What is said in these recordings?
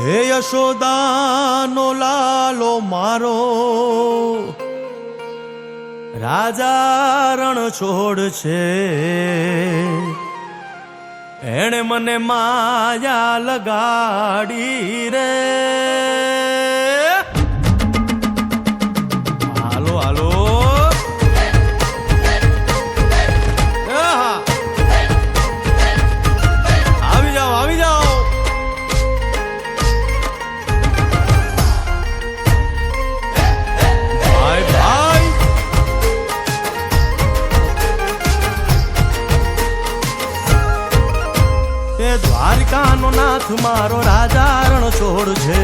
હે યશોદાનો લાલો મારો, રાજા રણ છોડ છે. એણે મને માયા લગાડી રે. હાલો હાલો આવી જાઓ આવી જાઓ. ભાઈ ભાઈ એ દ્વારકાનો નાથ મારો રાજા રણ છોડ છે.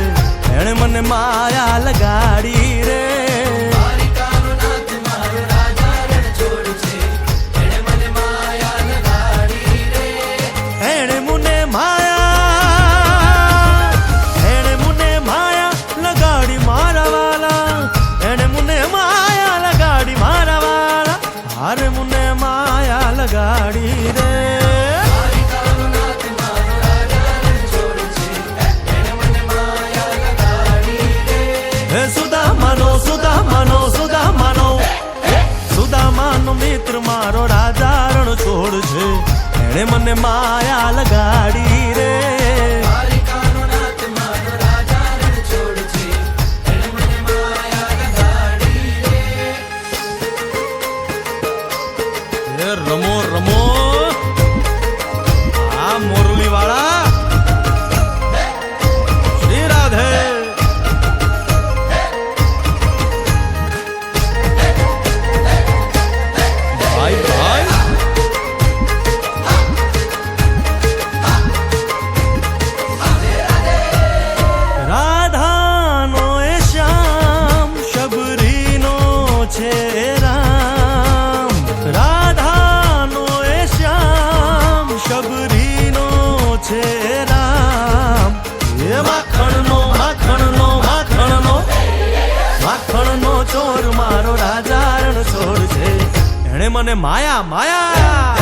એણે મને માયા લગાડી રે. અરે મુને માયા લગાડી રે. હે સુદામાનો સુદામાનો સુદામાનો સુદામાનો મિત્ર મારો રાજા રણ છોડ છે. એણે મને માયા લગાડી રે. રમો રમો આ મોરલી વાળા શ્રી રાધે. ભાઈ ભાઈ રાધાનો એ શ્યામ શબરીનો છે રામ. રાધાનો એ શ્યામ શબરીનો છે રામ. એ માખણનો માખણનો માખણનો માખણનો ચોર મારો રાજા રણ છોડ છે. એણે મને માયા માયા